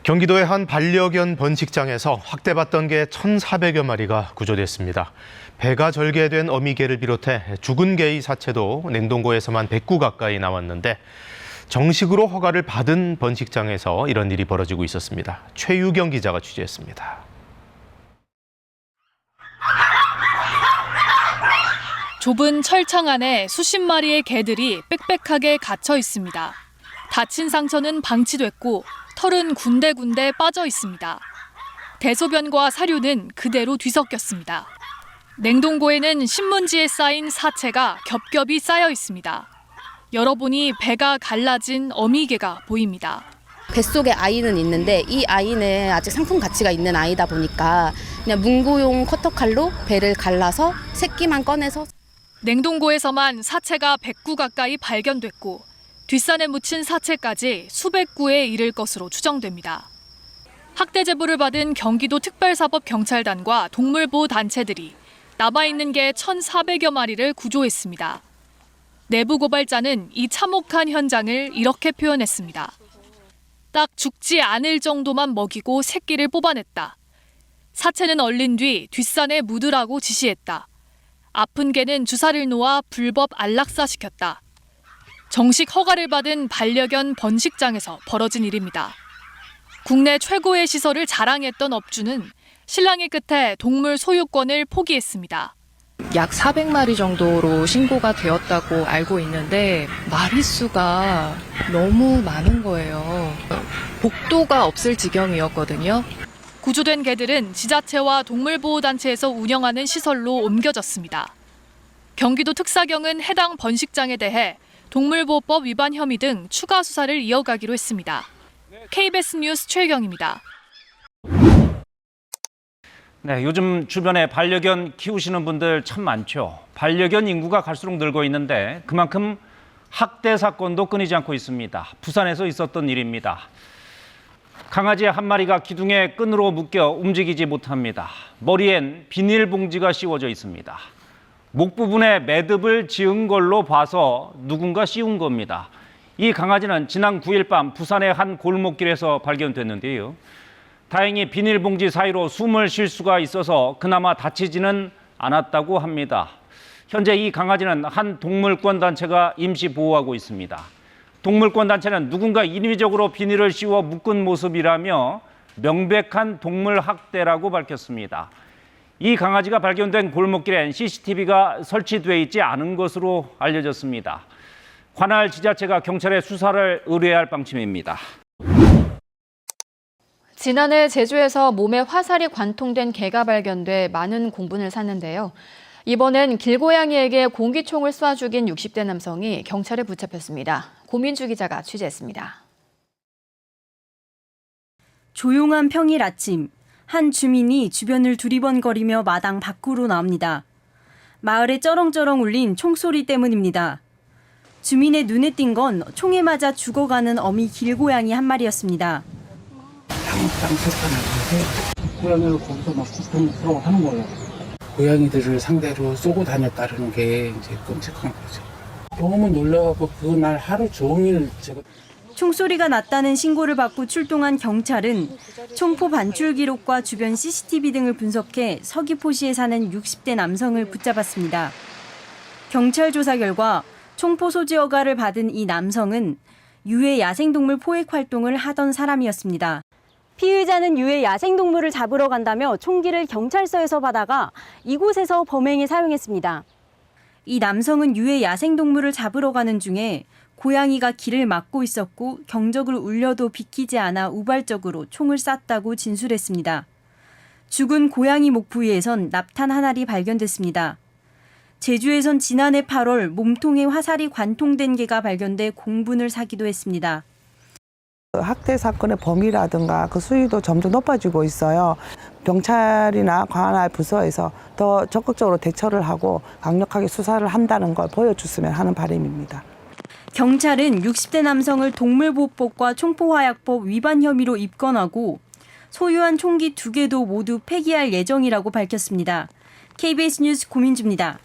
경기도의 한 반려견 번식장에서 확대받던 개 1,400여 마리가 구조됐습니다. 배가 절개된 어미개를 비롯해 죽은 개의 사체도 냉동고에서만 100구 가까이 나왔는데 정식으로 허가를 받은 번식장에서 이런 일이 벌어지고 있었습니다. 최유경 기자가 취재했습니다. 좁은 철창 안에 수십 마리의 개들이 빽빽하게 갇혀 있습니다. 다친 상처는 방치됐고 털은 군데군데 빠져 있습니다. 대소변과 사료는 그대로 뒤섞였습니다. 냉동고에는 신문지에 쌓인 사체가 겹겹이 쌓여 있습니다. 열어보니 배가 갈라진 어미개가 보입니다. 뱃속에 아이는 있는데 이 아이는 아직 상품 가치가 있는 아이다 보니까 그냥 문구용 커터칼로 배를 갈라서 새끼만 꺼내서. 냉동고에서만 사체가 100구 가까이 발견됐고 뒷산에 묻힌 사체까지 수백 구에 이를 것으로 추정됩니다. 학대 제보를 받은 경기도 특별사법경찰단과 동물보호단체들이 남아있는 개 1,400여 마리를 구조했습니다. 내부 고발자는 이 참혹한 현장을 이렇게 표현했습니다. 딱 죽지 않을 정도만 먹이고 새끼를 뽑아냈다. 사체는 얼린 뒤 뒷산에 묻으라고 지시했다. 아픈 개는 주사를 놓아 불법 안락사시켰다. 정식 허가를 받은 반려견 번식장에서 벌어진 일입니다. 국내 최고의 시설을 자랑했던 업주는 신랑의 끝에 동물 소유권을 포기했습니다. 약 400마리 정도로 신고가 되었다고 알고 있는데 마리수가 너무 많은 거예요. 복도가 없을 지경이었거든요. 구조된 개들은 지자체와 동물보호단체에서 운영하는 시설로 옮겨졌습니다. 경기도 특사경은 해당 번식장에 대해 동물보호법 위반 혐의 등 추가 수사를 이어가기로 했습니다. KBS 뉴스 최경입니다. 네, 요즘 주변에 반려견 키우시는 분들 참 많죠. 반려견 인구가 갈수록 늘고 있는데 그만큼 학대 사건도 끊이지 않고 있습니다. 부산에서 있었던 일입니다. 강아지 한 마리가 기둥에 끈으로 묶여 움직이지 못합니다. 머리엔 비닐봉지가 씌워져 있습니다. 목 부분에 매듭을 지은 걸로 봐서 누군가 씌운 겁니다. 이 강아지는 지난 9일 밤 부산의 한 골목길에서 발견됐는데요. 다행히 비닐봉지 사이로 숨을 쉴 수가 있어서 그나마 다치지는 않았다고 합니다. 현재 이 강아지는 한 동물권 단체가 임시 보호하고 있습니다. 동물권 단체는 누군가 인위적으로 비닐을 씌워 묶은 모습이라며 명백한 동물 학대라고 밝혔습니다. 이 강아지가 발견된 골목길엔 CCTV가 설치돼 있지 않은 것으로 알려졌습니다. 관할 지자체가 경찰에 수사를 의뢰할 방침입니다. 지난해 제주에서 몸에 화살이 관통된 개가 발견돼 많은 공분을 샀는데요. 이번엔 길고양이에게 공기총을 쏴 죽인 60대 남성이 경찰에 붙잡혔습니다. 고민주 기자가 취재했습니다. 조용한 평일 아침, 한 주민이 주변을 두리번거리며 마당 밖으로 나옵니다. 마을에 쩌렁쩌렁 울린 총소리 때문입니다. 주민의 눈에 띈 건 총에 맞아 죽어가는 어미 길고양이 한 마리였습니다. 고양이를 거기서 막 쿵쿵 하는 거예요. 고양이들을 상대로 쏘고 다녔다는 게 이제 끔찍한 거죠. 너무 놀라고 그날 하루 종일 제가. 총소리가 났다는 신고를 받고 출동한 경찰은 총포 반출 기록과 주변 CCTV 등을 분석해 서귀포시에 사는 60대 남성을 붙잡았습니다. 경찰 조사 결과 총포 소지 허가를 받은 이 남성은 유해 야생동물 포획 활동을 하던 사람이었습니다. 피의자는 유해 야생동물을 잡으러 간다며 총기를 경찰서에서 받아가 이곳에서 범행에 사용했습니다. 이 남성은 유해 야생동물을 잡으러 가는 중에 고양이가 길을 막고 있었고 경적을 울려도 비키지 않아 우발적으로 총을 쐈다고 진술했습니다. 죽은 고양이 목 부위에선 납탄 한 알이 발견됐습니다. 제주에선 지난해 8월 몸통에 화살이 관통된 개가 발견돼 공분을 사기도 했습니다. 학대 사건의 범위라든가 그 수위도 점점 높아지고 있어요. 경찰이나 관할 부서에서 더 적극적으로 대처를 하고 강력하게 수사를 한다는 걸 보여줬으면 하는 바람입니다. 경찰은 60대 남성을 동물보호법과 총포화약법 위반 혐의로 입건하고 소유한 총기 2개도 모두 폐기할 예정이라고 밝혔습니다. KBS 뉴스 고민주입니다.